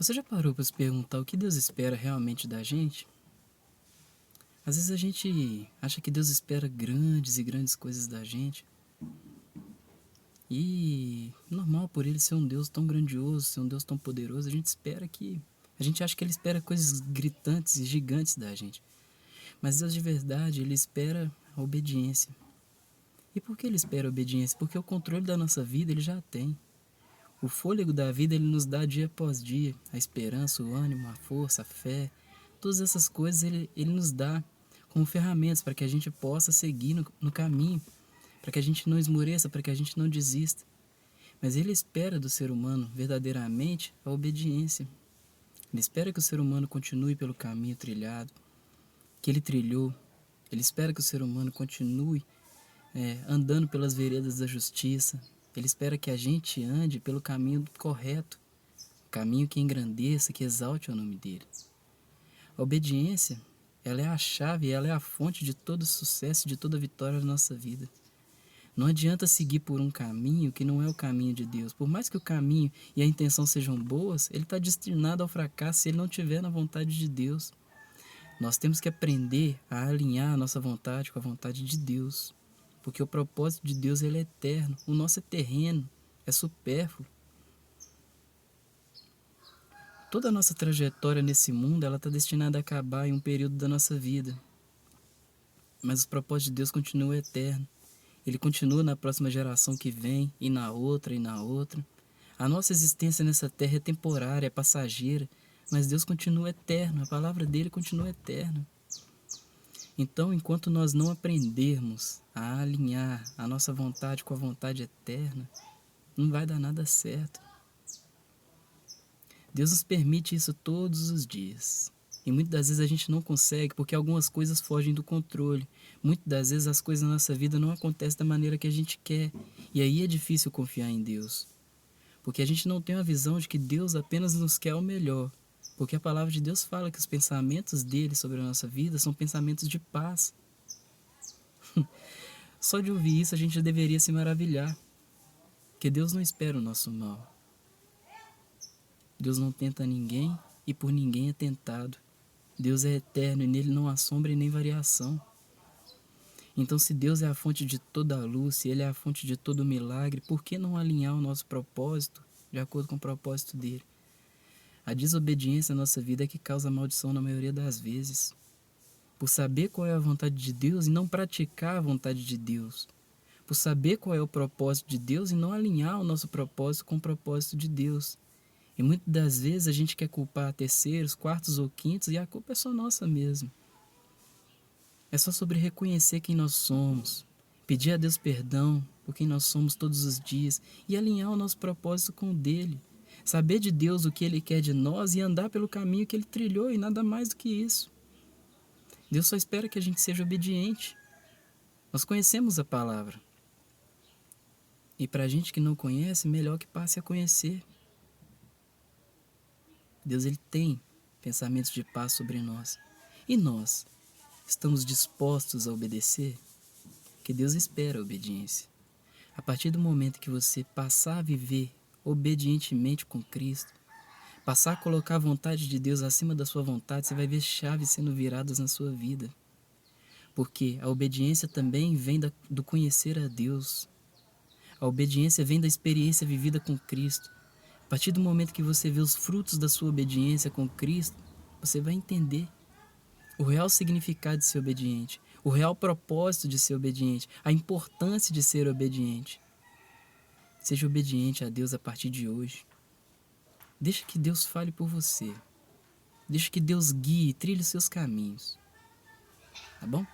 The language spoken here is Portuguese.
Você já parou para se perguntar o que Deus espera realmente da gente? Às vezes a gente acha que Deus espera grandes e grandes coisas da gente. E normal por ele ser um Deus tão grandioso, ser um Deus tão poderoso, a gente acha que ele espera coisas gritantes e gigantes da gente. Mas Deus de verdade, ele espera a obediência. E por que ele espera a obediência? Porque o controle da nossa vida ele já tem. O fôlego da vida ele nos dá dia após dia, a esperança, o ânimo, a força, a fé, todas essas coisas ele nos dá como ferramentas para que a gente possa seguir no caminho, para que a gente não esmoreça, para que a gente não desista. Mas ele espera do ser humano verdadeiramente a obediência. Ele espera que o ser humano continue pelo caminho trilhado, que ele trilhou. Ele espera que o ser humano continue andando pelas veredas da justiça. Ele espera que a gente ande pelo caminho correto, caminho que engrandeça, que exalte o nome dele. A obediência, ela é a chave, ela é a fonte de todo sucesso, de toda vitória na nossa vida. Não adianta seguir por um caminho que não é o caminho de Deus. Por mais que o caminho e a intenção sejam boas, ele está destinado ao fracasso se ele não estiver na vontade de Deus. Nós temos que aprender a alinhar a nossa vontade com a vontade de Deus. Porque o propósito de Deus ele é eterno, o nosso é terreno, é supérfluo. Toda a nossa trajetória nesse mundo ela está destinada a acabar em um período da nossa vida. Mas o propósito de Deus continua eterno. Ele continua na próxima geração que vem, e na outra, e na outra. A nossa existência nessa terra é temporária, é passageira, mas Deus continua eterno, a palavra dele continua eterna. Então, enquanto nós não aprendermos a alinhar a nossa vontade com a vontade eterna, não vai dar nada certo. Deus nos permite isso todos os dias. E muitas das vezes a gente não consegue porque algumas coisas fogem do controle. Muitas das vezes as coisas na nossa vida não acontecem da maneira que a gente quer. E aí é difícil confiar em Deus. Porque a gente não tem a visão de que Deus apenas nos quer o melhor. Porque a palavra de Deus fala que os pensamentos dele sobre a nossa vida são pensamentos de paz. Só de ouvir isso a gente já deveria se maravilhar. Porque Deus não espera o nosso mal. Deus não tenta ninguém e por ninguém é tentado. Deus é eterno e nele não há sombra e nem variação. Então, se Deus é a fonte de toda a luz, se ele é a fonte de todo milagre, por que não alinhar o nosso propósito de acordo com o propósito dele? A desobediência na nossa vida é que causa maldição na maioria das vezes. Por saber qual é a vontade de Deus e não praticar a vontade de Deus. Por saber qual é o propósito de Deus e não alinhar o nosso propósito com o propósito de Deus. E muitas das vezes a gente quer culpar terceiros, quartos ou quintos e a culpa é só nossa mesmo. É só sobre reconhecer quem nós somos, pedir a Deus perdão por quem nós somos todos os dias e alinhar o nosso propósito com o dele. Saber de Deus o que ele quer de nós e andar pelo caminho que ele trilhou e nada mais do que isso. Deus só espera que a gente seja obediente. Nós conhecemos a palavra. E para a gente que não conhece, melhor que passe a conhecer. Deus ele tem pensamentos de paz sobre nós. E nós estamos dispostos a obedecer? Que Deus espera a obediência. A partir do momento que você passar a viver obedientemente com Cristo, passar a colocar a vontade de Deus acima da sua vontade, você vai ver chaves sendo viradas na sua vida. Porque a obediência também vem do conhecer a Deus. A obediência vem da experiência vivida com Cristo. A partir do momento que você vê os frutos da sua obediência com Cristo, você vai entender o real significado de ser obediente, o real propósito de ser obediente, a importância de ser obediente. Seja obediente a Deus a partir de hoje. Deixa que Deus fale por você. Deixa que Deus guie e trilhe os seus caminhos. Tá bom?